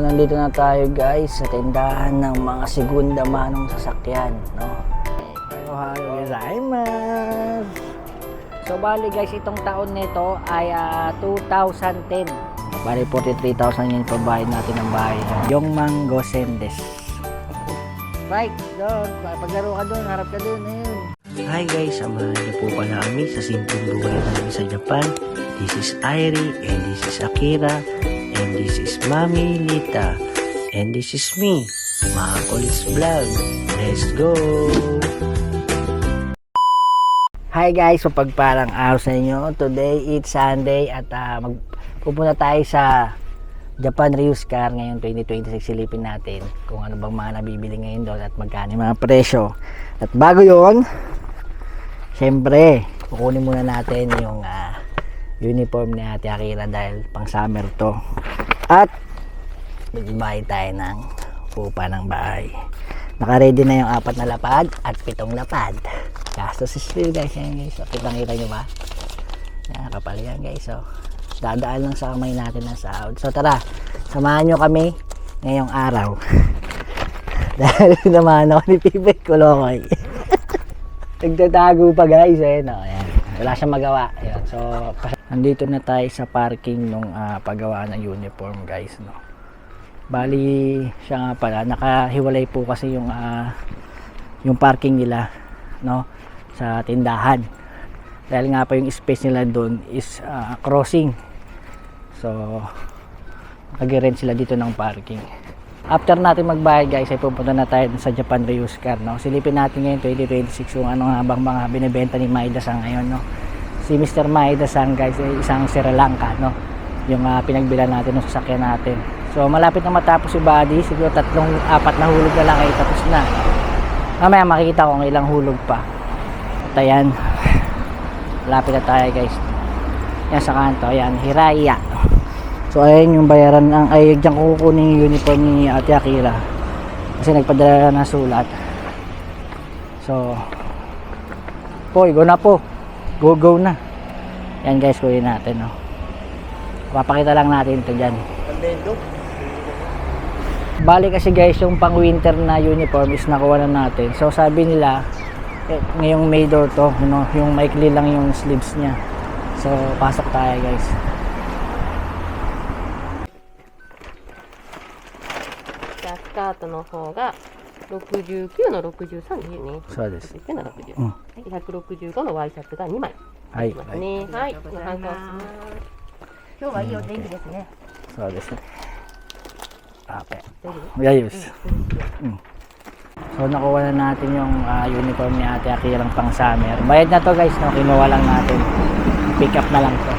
Nandito na tayo guys sa tindahan ng mga segunda manong sasakyan, no? Hello guys. So bali guys, itong taon nito ay 2010. Bali 43,000 yung pabayad natin ng bahay. Yung Mango Sendes. Right, doon. Paglaro ka doon, harap ka doon. Ayun. Hi guys, samahan niyo po pala kami sa simpleng buhay namin sa Japan. This is Airi and this is Akira. And this is Mami Lita. And this is me, Makulis Vlog. Let's go! Hi guys, so pagparang araw sa inyo. Today it's Sunday at pupunta tayo sa Japan Ryuskar ngayong 2026. Silipin natin kung ano bang mga nabibili ngayon doon at magkano yung mga presyo. At bago yon, syempre kukunin muna natin yung uniform ni Ate Akira dahil pang summer to. At magbayad tayo ng upa ng bahay. Naka-ready na yung 4 na lapad at 7 lapad. Gastos is real guys. Yan guys. So, kitang-kita nyo ba? Yan, kapal yan guys. So, dadaan lang sa kamay natin ng sahod. So tara, samahan nyo kami ngayong araw. Dahil naman ako ni Pipe Kulokoy. Nagtatago pa guys. No? Ayan. Wala siyang magawa. Ayan. So, nandito na tayo sa parking nung paggawa ng uniform guys. No? Bali, siya nga pala, nakahiwalay po kasi yung parking nila, no, sa tindahan. Dahil nga pa yung space nila doon is crossing. So, nag-rent sila dito ng parking. After natin magbayad guys, ay pupunta na tayo sa Japan Ryuskar, no. Silipin natin ngayon 2026 yung ano nga bang mga binibenta ni Maeda-san ngayon, no. Si Mr. Maeda-san guys ay isang Sri Lanka, no. Yung pinagbilan natin ng sasakyan natin. So malapit na matapos yung body, siguro 3-4 na hulog na lang ay tapos na. Mamaya makikita ko ng ilang hulog pa. At ayan, malapit na tayo guys. Yan sa kanto, ayan, Hiraya. So ayan yung bayaran ng, ay diyan ko kukunin yung uniform ni Ate Akira. Kasi nagpadala na sulat. So, go na po. Go na. Yan guys, kunin natin, no. Papakita lang natin ito dyan. Bali kasi guys, yung pang winter na uniform is nakuha na natin. So sabi nila, ngayong May door to, you know, yung maikli lang yung sleeves niya. So pasok tayo guys. Skirt の方が69の63ですね。そうです。69の60。はい、165のワイシャツが2枚。はい。ね、はい、ご参加します。今日はいいお天気ですね。そうですね。Okay. Ayos. So nakuha na natin yung uniform ni Ate Akira pang summer. Bayad na to guys, no? Kinuha lang natin. Pick up na lang to.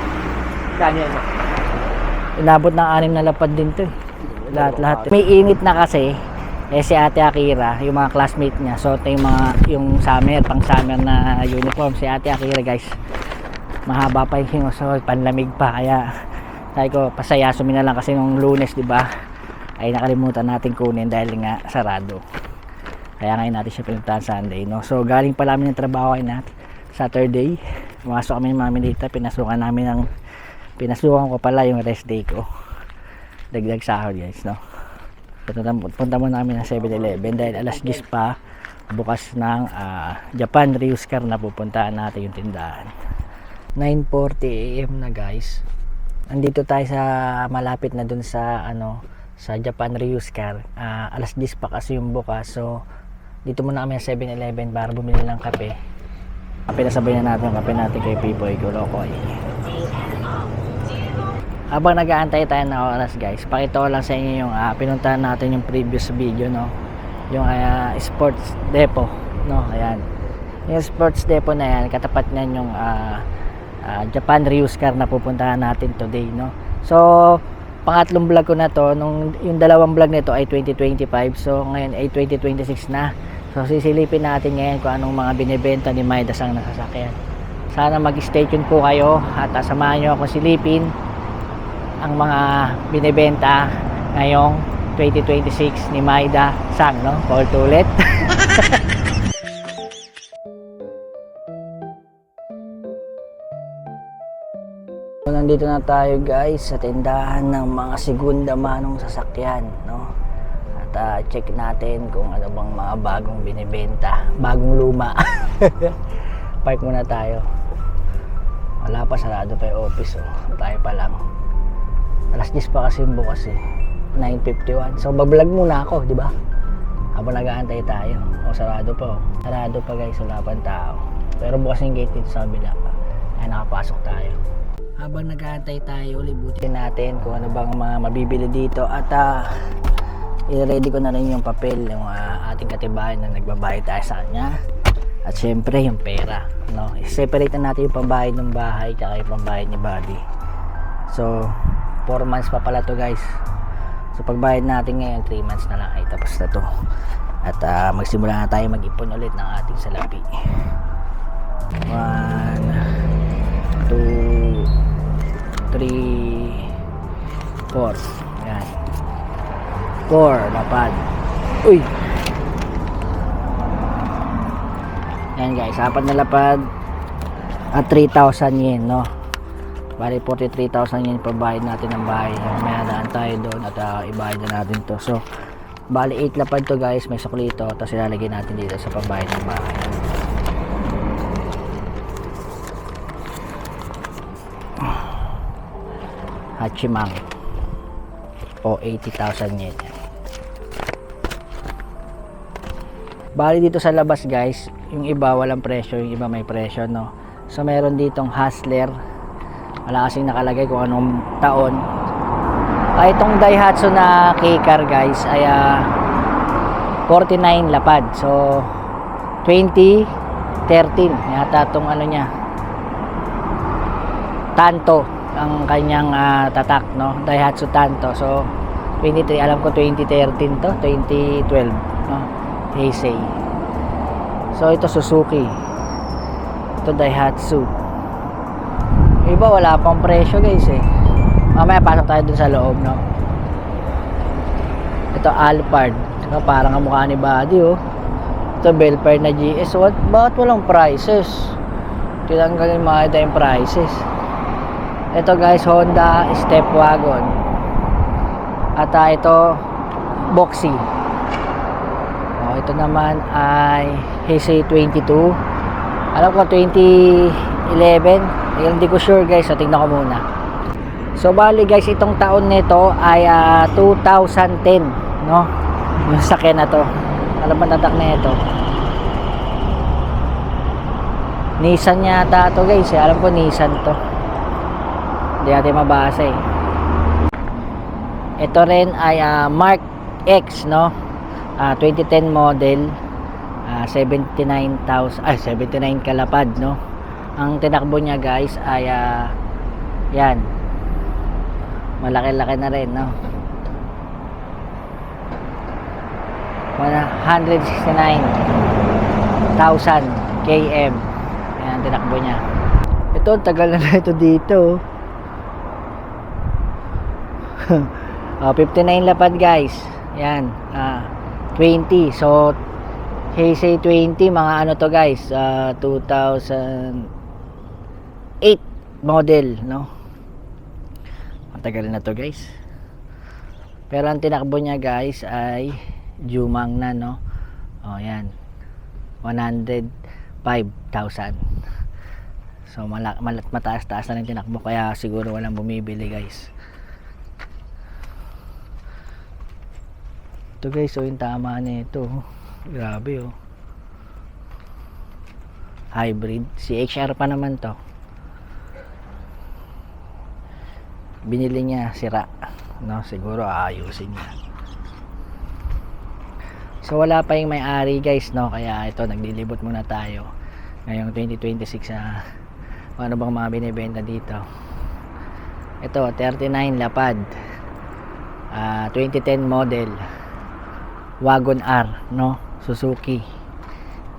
Ganyan. Inabot ng 6 na lapad din to. Lahat. May init na kasi si Ate Akira, yung mga classmate niya. So ito yung summer, pang summer na uniform. Si Ate Akira guys, mahaba pa yung so panlamig pa. Kaya sabi ko, pasayasumin na lang kasi nung Lunes, di ba? Ay nakalimutan natin kunin dahil nga sarado. Kaya ngayon natin siya pinuntahan Sunday, no? So galing pa namin ng trabaho ay na Saturday. Pumasok kami ng Mami Lita, pinasukan ko pala yung rest day ko. Dagdag sahod guys, no? Punta muna namin ng 7-Eleven dahil alas 10 pa bukas ng Japan Ryuskar na pupuntahan natin yung tindahan. 9:40 AM na guys. Andito tayo sa malapit na dun sa sa Japan Ryuskar. Alas 10 pa kasi yung bukas. So dito muna kami sa 7-Eleven para bumili ng kape. Pinasabay na natin yung kape natin kay Pipoy Kulokoy. Habang nag-aantay tayo ng oras guys, pakita ko lang sa inyo yung pinuntahan natin yung previous video, no. Yung sports depot, no. Ayan. Yung sports depot na yan, katapat niyan yung Japan Ryuskar na pupuntahan natin today, no. So pangatlong vlog ko na to, yung dalawang vlog nito ay 2025, so ngayon ay 2026 na. So sisilipin natin ngayon kung anong mga binibenta ni Maeda-san na sasakyan. Sana mag-stay tuned po kayo at samahan nyo ako silipin ang mga binibenta ngayong 2026 ni Maeda-san, no? Paulit-ulit. So, nandito na tayo guys sa tindahan ng mga segunda manong sasakyan, no? At check natin kung ano bang mga bagong binibenta, bagong luma. Park muna tayo. Wala pa, sarado pa yung office, oh. Tayo pa lang. Alas 10 pa kasi bukas eh. 9:51. So bablog muna ako, di ba? Habang nag-aantay tayo. O sarado pa, oh. Sarado pa guys, wala pang tao. Pero bukas yung gate dito sa kabila. Ay nakapasok tayo. Habang nag-aantay tayo, libutin natin kung ano bang mga mabibili dito. At i-ready ko na rin yung papel, yung ating katibayan na nagbabayad tayo sa kanya. At syempre yung pera, no? I-separate na natin yung pambayad ng bahay at yung pambayad ni Buddy. So 4 months pa pala to guys. So pagbayad natin ngayon 3 months na lang ay tapos na to. At magsimula na tayo mag-ipon ulit ng ating salapi. 1 2 3 4. Yan. 4 lapad. Uy. Yan guys, 4 na lapad at 3,000 yen, no? Bali 43,000 yen pabayad natin ng bahay. May daan tayo doon at ibayad na natin to. So bali 8 lapad to guys, may suklito, tapos ilalagay natin dito sa pambayad ng bahay. Hachimang o 80,000 yen. Bali dito sa labas guys, yung iba walang presyo, yung iba may presyo, no? So meron ditong Hustler, wala kasing nakalagay kung anong taon. Itong Daihatsu na K-Car guys ay 49 lapad. So 2013 yata itong ano niya, Tanto ang kanyang tatak, no? Daihatsu Tanto. So 23, alam ko 2013 to, 2012, no? Heisei. So ito Suzuki, ito Daihatsu. Iba wala pang presyo guys eh. Mamaya pasok tayo dun sa loob, no? Ito Alphard, parang ang mukha ni Buddy, oh. Ito Belfire na GS. Bakit walang prices? Tinanggalin mga yung prices. Ito guys, Honda Step Wagon. At ito Boxy. Ito naman ay Heisei 22. Alam ko 2011. Hindi ko sure guys, so tingnan ko muna. So bali guys, itong taon nito ay 2010, no? Yung sakyan na to. Alam ba tatak na ito? Nissan yata to guys, alam ko Nissan to. Hindi natin mabasa eh. Ito rin ay Mark X, no? 2010 model, 79,000, 79 kalapad, no? Ang tinakbo niya guys ay yan, malaki-laki na rin, no? 169,000 km. Yan ang tinakbo niya. Ito, tagal na ito dito. 59 lapad guys. Yan, 20. So Heisei 20, mga ano to guys, 2008 model, no? Matagal na to guys. Pero ang tinakbo niya guys ay Jumang na, no? Yan, 105,000. So mataas-taas na rin tinakbo, kaya siguro walang bumibili guys. Ito guys, so yung tama na ito. Grabe, oh. Hybrid. CHR pa naman to. Binili niya, sira, no? Siguro aayusin niya. So wala pa yung may-ari guys, no? Kaya ito, naglilibot muna tayo ngayong 2026. Ano bang mga binibenta dito? Ito 39 lapad, 2010 model, Wagon R, no? Suzuki.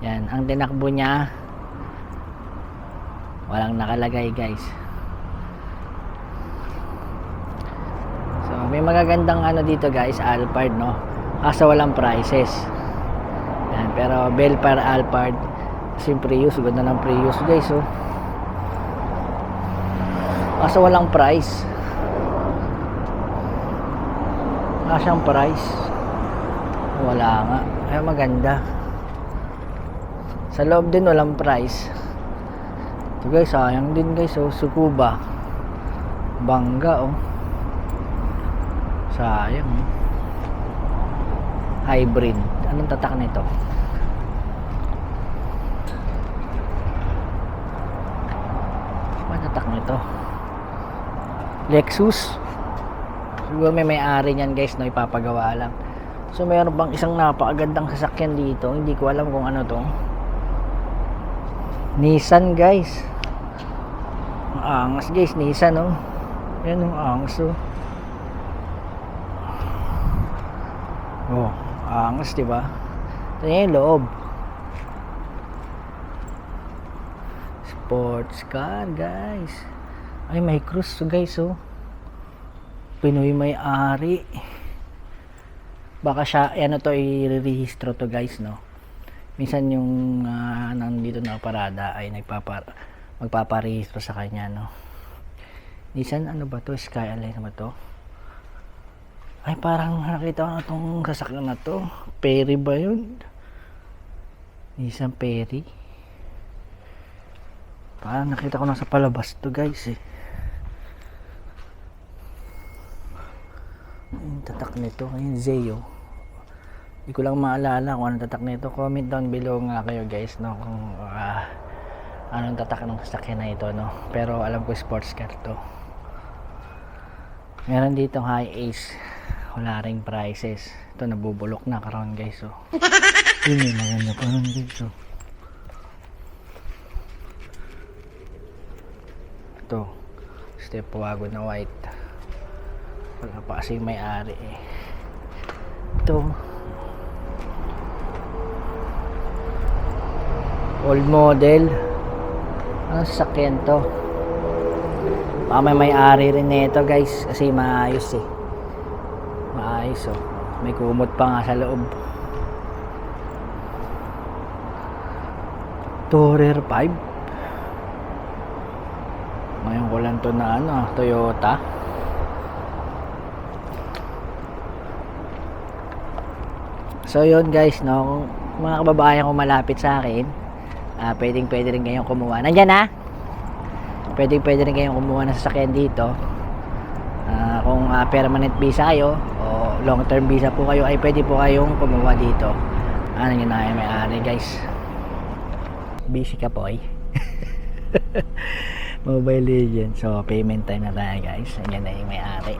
Yan, ang tinakbo niya walang nakalagay guys. So may magagandang ano dito guys, Alphard, no? Kaso walang prices. Yan, pero Belfire Alphard, yung Prius, ganda ng Prius guys, oh. Kaso walang price. Wala siyang price. Wala nga. Kaya maganda. Sa loob din walang price. Ito guys, sayang din guys. Oh, Tsukuba. Bangga oh. Sayang. Hybrid. Anong tatak nito? Ano tatak nito? Lexus. Siguro may-ari niyan guys, no, ipapagawa lang. So mayroon bang isang napakagandang sasakyan dito. Hindi ko alam kung ano to. Nissan guys. Ang angas guys, Nissan oh. Yan ang angas oh. Oh, angas diba? Ito yung loob. Sports car guys. Ay may cruise guys oh. Pinoy may-ari. Baka siya, ano to, i-rehistro to guys, no? Minsan yung nandito na parada ay magpaparehistro sa kanya, no? Nissan, ano ba to? Skyline ba to? Ay, parang nakita ko na itong sasakyan na to. Perry ba yun? Nissan Perry. Parang nakita ko na sa palabas to guys, eh. Yung tatak nito, yung Zeo. Hindi ko lang maalala kung anong tatak nito. Comment down below nga kayo guys, no, kung anong tatak ng sasakyan na ito, no. Pero alam ko sports car to. Meron dito high ace. Wala ring prices. Ito nabubulok na karon guys, oh. Yun yung maganda pa nun guys, oh. Ito step wagon na white. Wala pa kasi may-ari eh. Ito old model. Anong sasakyan to? Baka may-ari rin nito guys. Kasi maayos eh. Maayos oh. May kumot pa nga sa loob. Tourer 5. Ngayon ko lang to na ano, Toyota. So yun guys, no, mga kababayan ko malapit sa akin, pwede rin kayong kumuha. Nandyan ha? Pwede rin kayong kumuha ng sasakyan dito. Kung permanent visa kayo o long term visa po kayo, ay pwede po kayong kumuha dito. Ano yun na yung may-ari guys. Busy ka po eh. Mobile Legends. So payment time na tayo guys. Ayan na yung may-ari.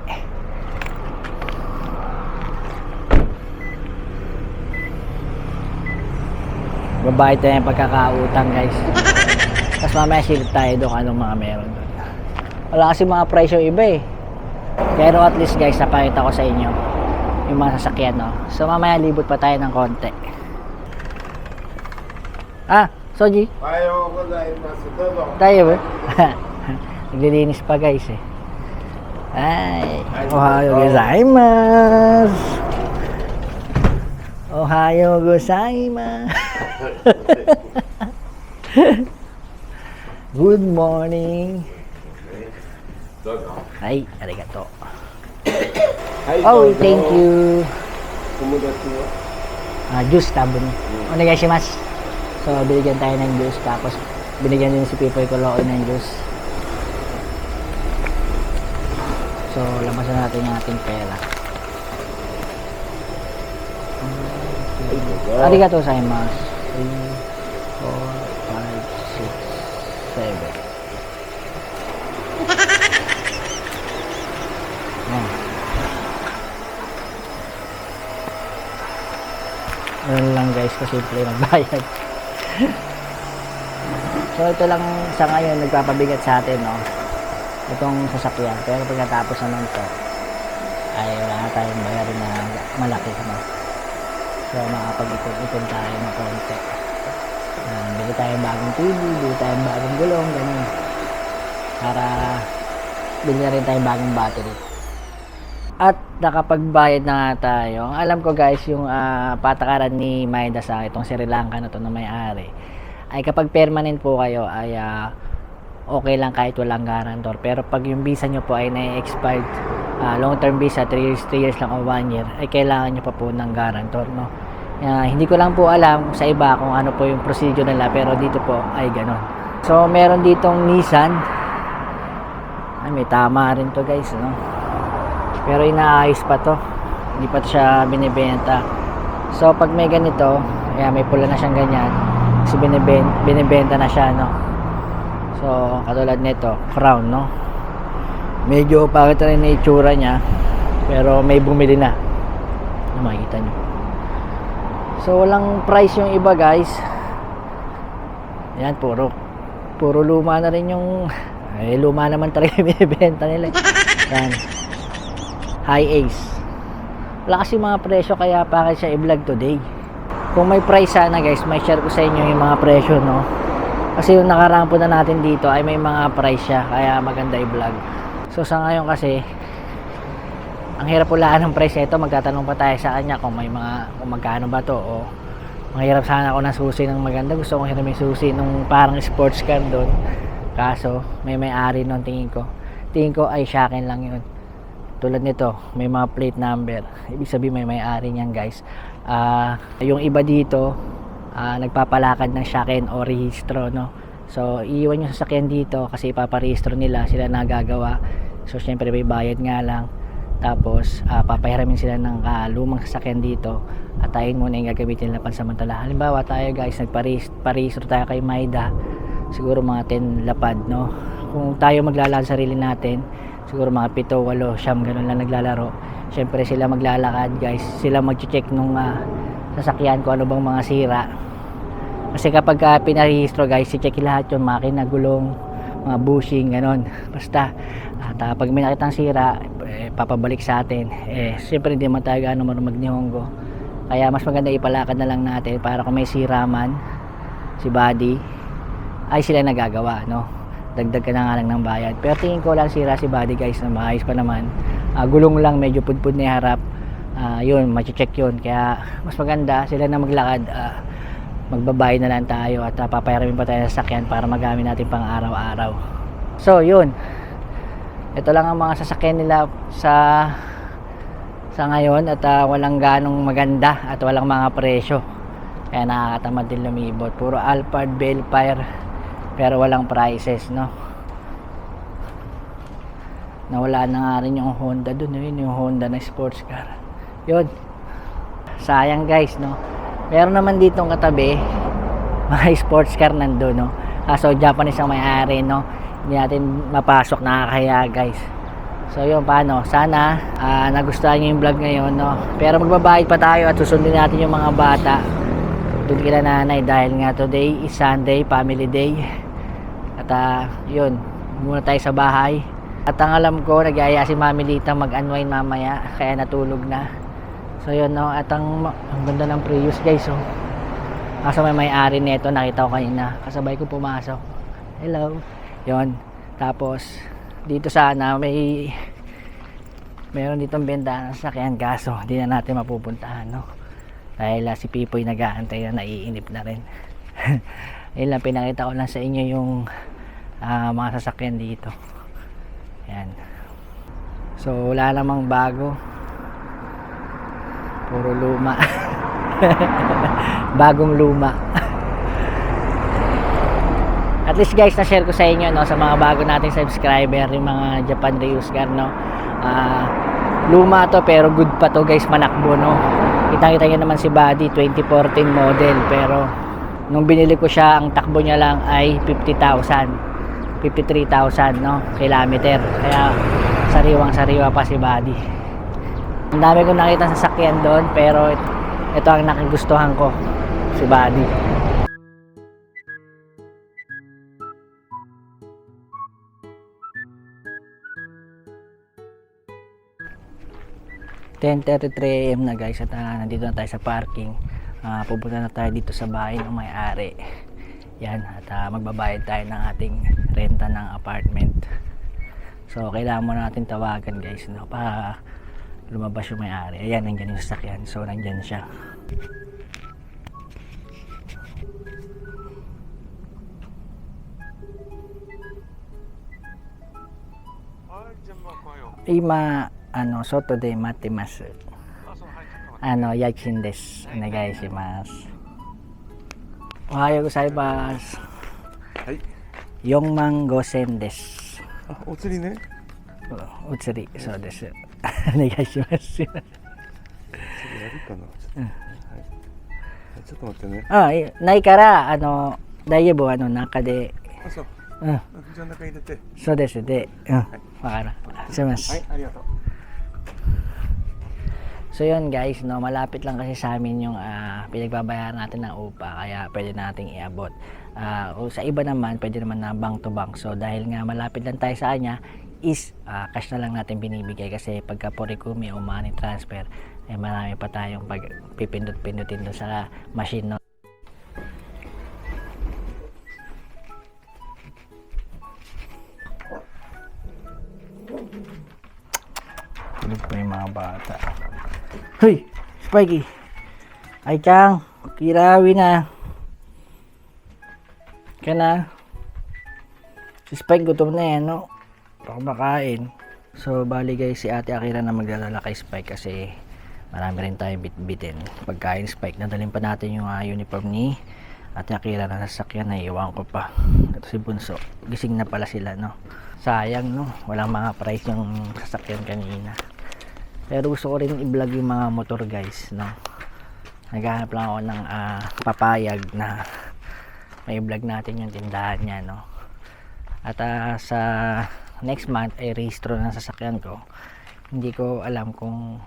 Babayad tayo yung pagkakautang guys. Tapos mamaya silip tayo doon anong mga meron doon. Wala kasi mga price yung iba eh. Pero at least guys, napakita ko sa inyo yung mga sasakyan, no. So mamaya libot pa tayo ng konti. Soji? Tayo ba? Naglilinis pa guys eh. Ay, ohayo gozaimasu. Ohayo gozaimasu. Good morning. Hi, arigato. Oh, thank you. Juice tabon. Onegaishimasu. So, binigyan tayo ng juice. Tapos, binigyan din si Pipoy Koloy ng juice. So, lamasan natin yung ating pera. Arigato gozaimasu. 3, 4, 5, 6, 7. Ano lang guys, kasi simple magbayad. So ito lang sa ngayon nagpapabigat sa atin, no, itong sasakyan. Pero pagkatapos naman to ay wala na tayong bayarin na malaki, no. So makapag-ipon tayo ng konti. Bili tayong bagong TV, bili tayong bagong gulong, ganun, para bili na rin tayong bagong battery. At nakapagbayad na nga tayo. Ang alam ko guys, yung patakaran ni Maida sa itong Sri Lanka na to na may-ari, ay kapag permanent po kayo ay okay lang kahit walang guarantor. Pero pag yung visa nyo po ay na-expired, long term visa, 3 years lang o 1 year, ay kailangan nyo pa po ng guarantor, no? Hindi ko lang po alam sa iba kung ano po yung procedure nila, pero dito po ay ganon. So meron ditong Nissan, ay may tama rin to guys, no? Pero inaayos pa to, hindi pa siya binibenta. So pag may ganito, may pula na siyang ganyan, kasi binibenta na siya, no? So katulad nito, Crown, no? Medyo pangit rin na itsura niya, pero may bumili na, makikita nyo. So walang price yung iba guys. Yan, puro luma na rin yung luma naman talaga yung binibenta nila. Yan, high ace. Wala kasi mga presyo, kaya bakit siya i-vlog today. Kung may price sana guys, may share ko sa inyo yung mga presyo, no? Kasi yung nakaraan po na natin dito ay may mga price siya, kaya maganda i-vlog. So sa ngayon kasi ang hirap ulaan ng price nito, magtatanong pa tayo sa kanya kung magkano ba to, o mahirap sana ako ng susi ng maganda. Gusto kong hiram yung susi nung parang sports car doon, kaso may-ari nun. Tingin ko ay sa akin lang yun. Tulad nito, may mga plate number, ibig sabihin may-ari niyan guys. Yung iba dito nagpapalakad ng shaken o rehistro, no? So iiwan yung sasakyan dito kasi ipaparehistro nila, sila nagagawa. So syempre may bayad nga lang. Tapos papahiramin sila ng lumang sasakyan dito, at tayo muna yung gagamitin nila pansamantala. Halimbawa tayo guys, nagparehistro tayo kay Maida, siguro mga 10 lapad, no? Kung tayo maglalakad sarili natin, siguro mga 7, 8, 9 ganun lang naglalaro. Syempre sila maglalakad guys, sila mag-check nung sasakyan ko ano bang mga sira. Kasi kapag pinarehistro guys, i-check lahat yung makina, gulong, mga bushing, ganon. Basta at pag may nakitang sira, papabalik sa atin. Siyempre hindi man tayo gaano marunong mag-Nihongo, kaya mas maganda ipalakad na lang natin para kung may sira man si body ay sila nagagawa, no? Dagdag ka na nga lang ng bayad. Pero tingin ko lang sira si body guys, na maayos pa naman. Gulong lang medyo pudpud na harap, yun mache-check yun, kaya mas maganda sila na maglakad. Magbabayad na lang tayo at papayaramin pa tayo sa sasakyan para magamit natin pang araw-araw. So yun, ito lang ang mga sasakyan nila sa ngayon, at walang ganong maganda at walang mga presyo, kaya nakakatamad din lumibot. Puro Alphard, Belfire, pero walang prices, no? Nawala na nga rin yung Honda dun, yun yung Honda na sports car. Yun, sayang guys, no? Meron naman ditong katabi mga sports car nandun, no? Kaso Japanese ang may-ari, no? Hindi natin mapasok, nakakahiya guys. So yun, paano? Sana nagustuhan nyo yung vlog ngayon, no? Pero magbabayad pa tayo at susundin natin yung mga bata doon kila nanay, dahil nga today is Sunday, family day. At yun, muna tayo sa bahay. At ang alam ko, nag-aaya si Mami Lita mag-unwind mamaya, kaya natulog na. So yun, no? At ang ganda ng Prius guys, oh. Kaso may-ari nito, nakita ko kanina, kasabay ko pumasok. Hello. Yun, tapos dito sana meron ditong benta ng sasakyan, kaso hindi na natin mapupuntahan, no? Dahil si Pipoy nag-aantay na, naiinip na rin. Yun lang, pinakita ko lang sa inyo yung mga sasakyan dito. Yan. So wala namang bago, puro luma. Bagong luma. At least guys, na-share ko sa inyo, no, sa mga bago nating subscriber, yung mga Japan Reuse car, no. Luma to pero good pa to guys, manakbo, no. Kitang-kita nyo naman si body, 2014 model, pero nung binili ko siya, ang takbo niya lang ay 53,000, no, kilometer. Kaya sariwang-sariwa pa si body. Ang dami kong nakita sa sasakyan doon, pero ito ang nakigustuhan ko, si body. AM na guys, at nandito na tayo sa parking. Pupunta na tayo dito sa bahay ng may-ari. Yan, at magbabayad tayo ng ating renta ng apartment. So kailangan mo natin tawagan guys, no, para lumabas yung may-ari. Ayan, nandyan yung sasakyan. So nandyan siya. 今外で待ってます。家賃です。お願いします。おはようございます。はい。45,000です。あ、お釣りね。お釣り、そうです。お願いします。それやるかな。はい。ちょっと待ってね。ないから、大丈夫、中で。あ、そう。うん。じゃあ中入れて。そうです。で、わかる。すいません。はい、ありがとう。So yun guys, no, malapit lang kasi sa amin yung pinagbabayaran natin ng upa, kaya pwede nating iabot. O sa iba naman, pwede naman na bank to bank. So dahil nga malapit lang tayo sa kanya, is cash na lang natin binibigay kasi pagka Porikumi o money transfer, eh marami pa tayong pipindot-pindutin doon sa machine, no. Tulog pa yung mga bata. Hoy! Spikey! Ay, Chang! Kirawi na! Ka na? Si Spike gutom na yan, no? Baka makain. So, bali guys, si Ate Akira na magdadala kay Spike kasi marami rin tayong bitbitin. Pagkain Spike, nadalhin pa natin yung uniform ni Ate Akira na sasakyan na iwan ko pa. Ito si Bunso. Gising na pala sila, no? Sayang, no? Walang mga price yung sasakyan kanina. Pero gusto ko rin i-vlog yung mga motor guys, no? Naghahanap lang ako ng papayag na may vlog natin yung tindahan niya, no? At sa next month ay rehistro ng sasakyan ko. Hindi ko alam kung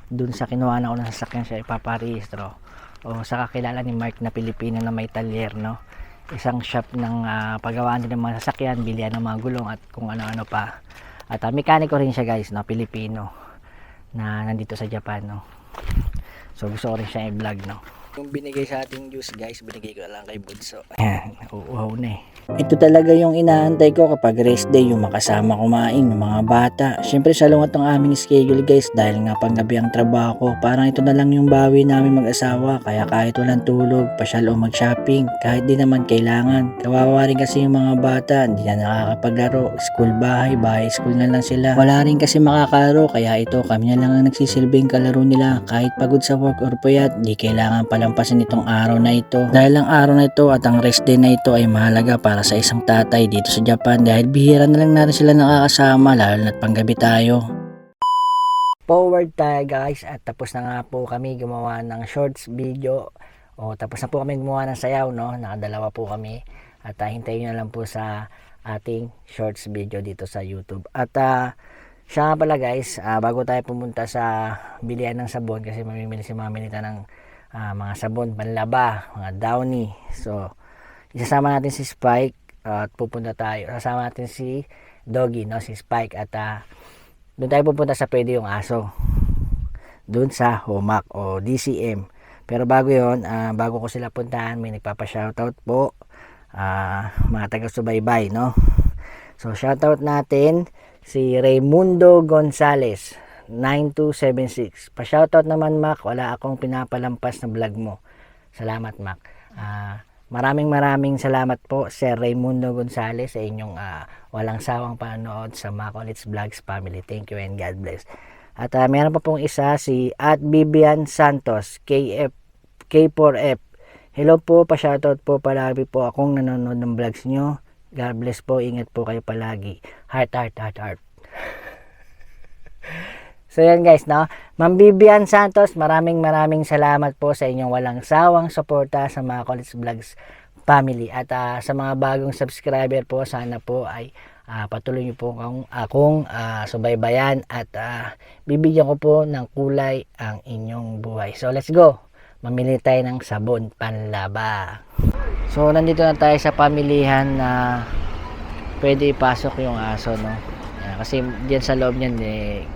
dun sa kinuha na ako ng sasakyan siya ipaparehistro o sa kakilala ni Mark na Pilipino na may talyer, no? Isang shop ng paggawaan din ng mga sasakyan, bilihan ng mga gulong at kung ano-ano pa. At mekaniko rin siya guys, no? Pilipino na nandito sa Japan, no? So gusto ko rin siya i-vlog, no? Yung binigay sa ating juice guys, binigay ko lang kay Bunso. Ayan, uuhaw na eh. Ito talaga yung inaantay ko kapag rest day, yung makasama kumain ng mga bata. Siyempre salungat ng aming schedule guys dahil nga panggabi ang trabaho ko. Parang ito na lang yung bawi namin mag-asawa. Kaya kahit walang tulog, pasyal o mag-shopping, kahit di naman kailangan. Kawawa rin kasi yung mga bata, hindi na nakakapaglaro. School bahay, bahay school na lang sila. Wala rin kasi makakalaro, kaya ito kami na lang ang nagsisilbing kalaro nila. Kahit pagod sa work or puyat, di kailangan palampasin itong araw na ito. Dahil ang araw na ito at ang rest day na ito ay mahalaga para sa isang tatay dito sa Japan dahil bihira na lang natin sila nakakasama lalo na't panggabi tayo. Forward tayo guys at tapos na nga po kami gumawa ng shorts video tapos na po kami gumawa ng sayaw, no? Nakadalawa po kami at hintayin nyo na lang po sa ating shorts video dito sa YouTube. At siya nga pala guys, bago tayo pumunta sa bilihan ng sabon kasi mamimili si Mami nita ng mga sabon, panlaba, mga downy. So isasama natin si Spike at pupunta tayo. Sasama natin si Doggy, no? Si Spike at doon tayo pupunta sa Pwede Yung Aso. Doon sa Homak o DCM. Pero bago yon, bago ko sila puntahan, may nagpapa-shoutout po. Mga taga-subaybay, no? So shoutout natin si Raymundo Gonzales 9276. Pa-shoutout naman Mac, wala akong pinapalampas na vlog mo. Salamat Mac. Maraming salamat po Sir Raymundo Gonzales sa inyong walang sawang panonood sa Macolits Vlogs family. Thank you and God bless. At meron pa pong isa si @Bibian Santos K4F. Hello po, pa-shoutout po palagi po akong nanonood ng vlogs nyo. God bless po, ingat po kayo palagi. Heart. So yan guys, no? Ma'am Bibian Santos, maraming salamat po sa inyong walang sawang suporta sa mga Macolits Vlogs family. At sa mga bagong subscriber po, sana po ay patuloy niyo po akong subaybayan at bibigyan ko po ng kulay ang inyong buhay. So let's go! Mamili tayo ng sabon panlaba. So nandito na tayo sa pamilihan na pwede ipasok yung aso, no? Kasi diyan sa loob niyan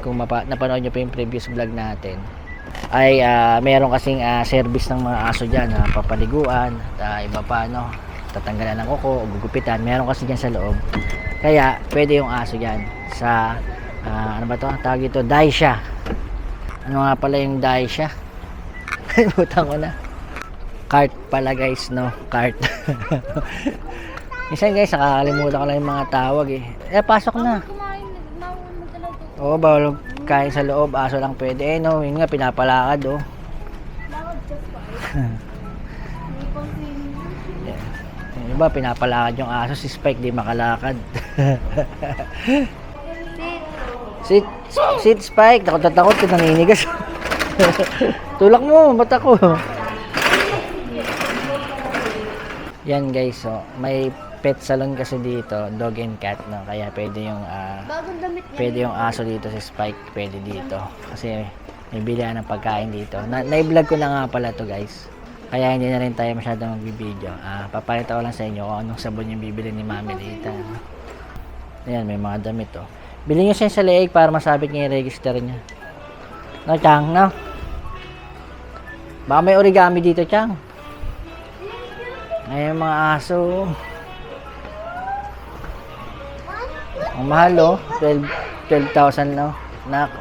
kung napanood niyo pa yung previous vlog natin ay meron kasing service ng mga aso diyan na papaliguan at iba pa, no, tatanggalan ng kuko o gugupitan, meron kasi diyan sa loob. Kaya pwede yung aso diyan sa ano ba to? Tawag ito Daisha. Ano nga pala yung Daisha? Butang ko na. Cart pala guys, no? Cart. Minsan guys, nakakalimutan ko lang yung mga tawag eh. Pasok na. Oo, bawal kain sa loob. Aso lang pwede. Eh, no, yun nga, pinapalakad, oh. Yung iba, pinapalakad yung aso. Si Spike, di makalakad. Sit, Spike. Takot, naninigas. Tulak mo, ba't ako? Yan guys, so may pet salon kasi dito, dog and cat, no? Kaya pwede yung pwede yung aso dito si Spike, pwede dito. Kasi may bilihan ng pagkain dito. Na-vlog ko na nga pala to guys. Kaya hindi na rin tayo masyadong magbibideo. Papakita ko lang sa inyo kung anong sabon yung bibili ni Mami Lita. Ayan, may mga damit, oh. Bilhin nyo siya sa leeg para masabit niya yung register niya. No, Chang, no? Baka may origami dito, Chang. Ayan mga aso. Ang mahal, oh. 12,000, no? Nak.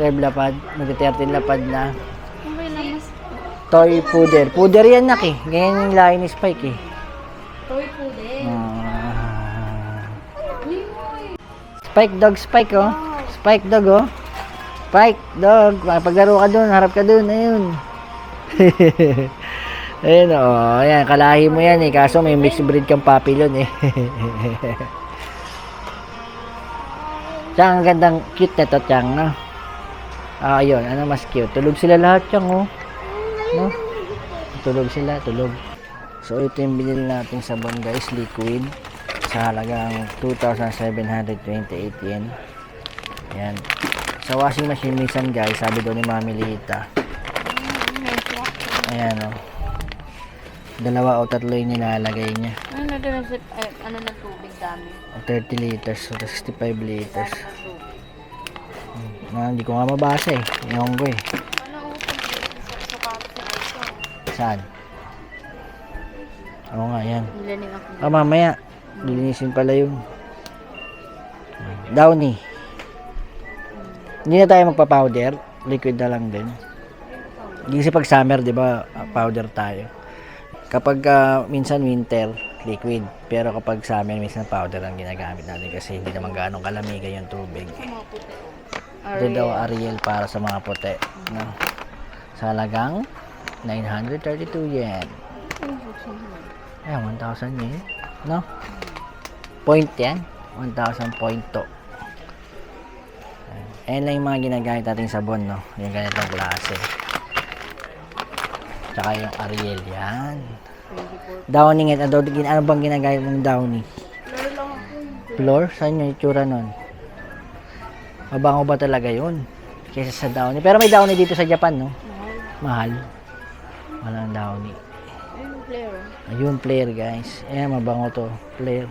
12 lapad. Mag-13 lapad na. Toy puder. Puder yan, nak, eh. Ganyan yung lahi ni Spike, eh. Toy puder. Spike dog, Spike, oh. Spike dog, oh. Spike dog. Paglaro ka dun, harap ka dun. Ayun. Ayun, oh. Ayan, kalahi mo yan, eh. Kaso may mixed breed kang papillon, eh. Tsaka ang gandang cute na to, Chang, no? Ayun. Ano mas cute? Tulog sila lahat, Chang, oh. No? Tulog sila, tulog. So, ito yung binili natin sabon, guys. Liquid. Sa halagang 2,728 yen. Ayan. Sa washing machine, minsan, guys, sabi doon ni Mami Lita. Ayan, oh. 2 o 3 yung nilalagay niya. Ano na tubig dami? 30 liters, so 65 liters. Hindi ko nga mabasa, eh. Iyon ko, eh. Saan? Oo nga, yan. Mamaya. Lilinisin pala yun. Downy. Hindi na tayo magpa-powder. Liquid na lang din. Hindi kasi pag summer, di ba, powder tayo. Kapag minsan winter, liquid. Pero kapag summer, minsan powder ang ginagamit natin kasi hindi naman ganong kalamigan yung tubig. Ito daw Ariel para sa mga puti. No? Sa halagang 932 yen. Ayan, 1,000 yen. No? Point yan. 1,000 point to. Ayan lang yung mga ginagamit nating sabon, no? Yung ganitong klase. Tsaka yung Ariel yan. Downy nga. Ano bang ginagamit mong Downy? Floor? Saan yung itsura nun? Mabango ba talaga yun? Kesa sa Downy. Pero may Downy dito sa Japan, no? Mahal. Walang Downy. Ayun, Player, guys. Ayan, mabango to. Player.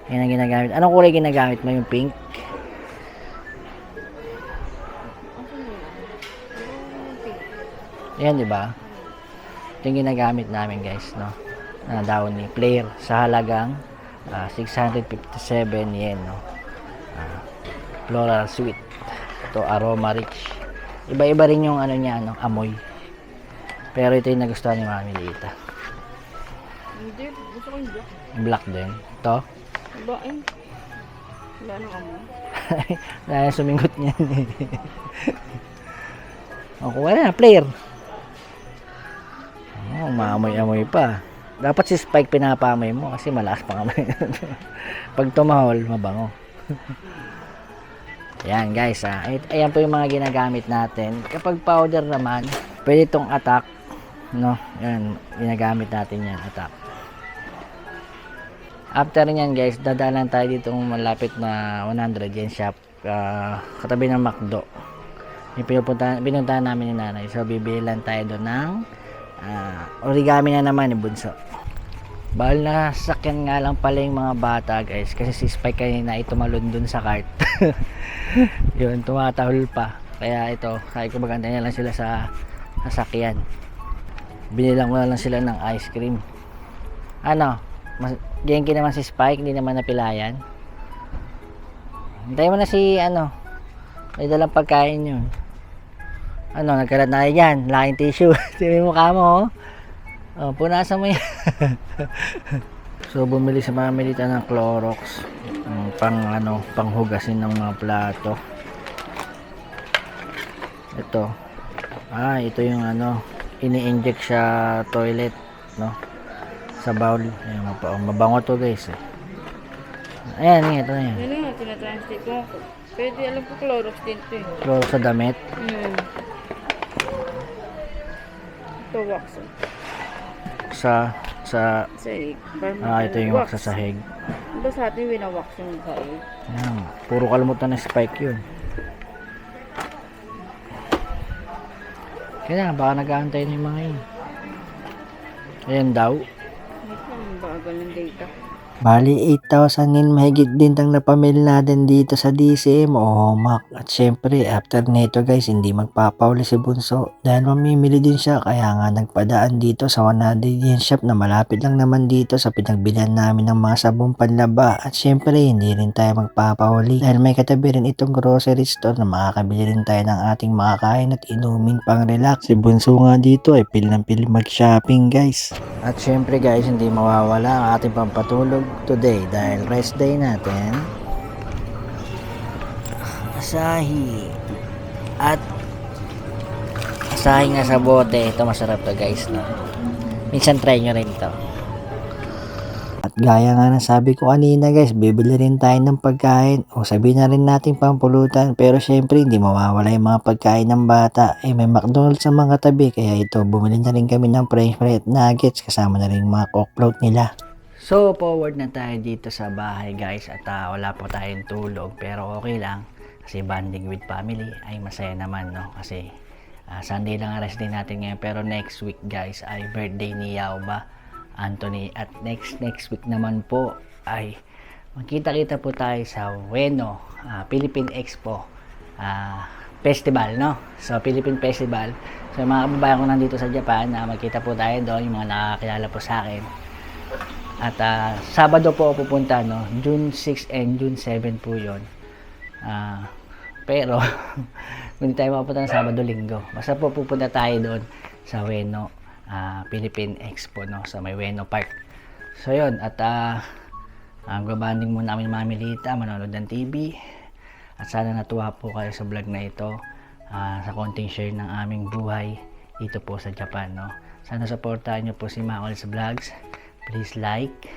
Ayan ang ginagamit. Anong kulay ginagamit mo? Yung pink? Ayan, di ba? Ito yung ginagamit namin, guys, no? Na Downy. Player. Sa halagang 657 yen, no? Floral Sweet. Ito, aroma rich. Iba-iba rin yung ano niya, no? Amoy. Pero ito yung nagustuhan ni Mami Lita. Hindi, gusto ko yung black. Black din. Ito? Ba, eh. Wala nang amoy. Dahil sumingot niyan, eh. O, wala na, Player. Oh, maamoy-amoy pa. Dapat si Spike pinapamoy mo kasi malakas pa amoy. Pag tumahol, mabango. Ayan guys, ayan po yung mga ginagamit natin. Kapag powder naman, pwede itong attack, no? Ayan, ginagamit natin yan, attack. After nyan guys, dadalan tayo dito malapit na 100 yen shop, katabi ng McDo. Yung pinuntahan namin ni nanay. So bibilan tayo doon ng origami na naman ni Bunso. Bahal na sasakyan nga lang pala yung mga bata guys, kasi si Spike kanina ay tumalon dun sa cart. Yun, tumatahol pa. Kaya ito, kaya ko magantay na lang sila sa sasakyan. Binilang ko na lang sila ng ice cream. Ano, genki naman si Spike, hindi naman napilayan. Hintayin mo na si may dalang pagkain yun. Nagkalat na yan, laking tissue. Sino yung mukha mo, oh. Punasan mo yan. So bumili si Mami dito ng Clorox, panghugasin ng mga plato. Ito. Ito yung ini-inject sa toilet, no? Sa bowl. Ayan, mabango to guys. Ayan, ito na yan. Yan nga, tinatranslate ko ako. Pwede, alam ko Clorox din ito eh. Clorox sa damit. Ito wax. Sa Sahig. ito yung wax sa sahig. Diba sa atin winawax yung sahig? Ayan, puro kalimutan na spike yun. Kaya baka nag-aantay na yung mga yun. Ayan daw. Ito ang bagal ng data. Bali 8,000 din mahigit din tang napamili natin dito sa DCM o Mac. At syempre after nito guys hindi magpapauli si Bunso dahil mamimili din siya, kaya nga nagpadaan dito sa 100 yen shop na malapit lang naman dito sa pinagbilihan namin ng mga sabong panlaba. At syempre hindi rin tayo magpapauli dahil may katabi rin itong grocery store na makakabili rin tayo ng ating makakain at inumin pang relax. Si Bunso nga dito ay pili ng pili mag-shopping guys. At syempre guys hindi mawawala ang ating pampatulog today dahil rest day natin. Asahi at asahi nga sa bote. Ito masarap to guys, no? Minsan try nyo rin ito. At gaya nga na sabi ko kanina guys, bibili rin tayo ng pagkain o sabihin na rin natin pampulutan, pero syempre hindi mawawala yung mga pagkain ng bata. May McDonald's sa mga tabi, kaya ito bumili na rin kami ng french fry at nuggets kasama na rin mga coke float nila. So forward na tayo dito sa bahay guys at wala po tayong tulog, pero okay lang kasi bonding with family ay masaya naman, no? Kasi Sunday lang ang rest day natin ngayon, pero next week guys ay birthday ni Yaoba Anthony at next week naman po ay magkita-kita po tayo sa Ueno Philippine Expo Festival, no? So Philippine Festival. So mga kababayan ko nandito sa Japan, magkita po tayo doon, yung mga nakakilala po sa akin. At Sabado po ako pupunta, no? June 6 and June 7 po yun. Pero hindi tayo makapunta ng Sabado-Linggo. Basta po pupunta tayo doon sa Ueno Philippine Expo, no? Sa may Ueno Park. So yun, at gabanding muna namin Mami Lita, manonood ng TV. At sana natuwa po kayo sa vlog na ito, sa konting share ng aming buhay dito po sa Japan, no? Sana supportahan nyo po si Makol sa vlogs. Please like,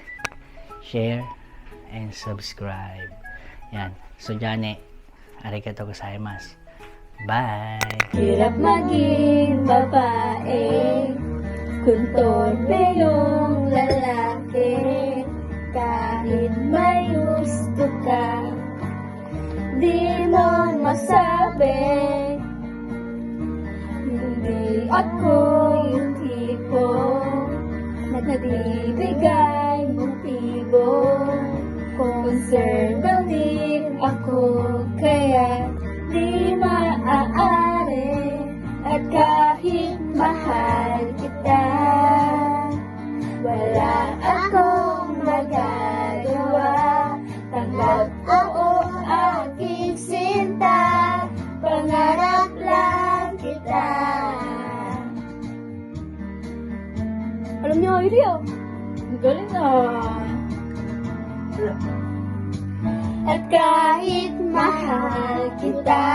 share, and subscribe. Yan. So, Jane, arigatou gozaimasu. Bye! Hirap maging babae kung torpe yung lalaki. Kahit may gusto ka, di mo masabi. Hindi ako yung tipo nagbibigay motibo. Concerned daw din ako, kaya di maaari. At kahit mahal kita, wala akong magagawa. Tanggap oo aking sinta, pangarap lang kita. Alam niyo, Ilio, ang galing na. At kahit mahal kita,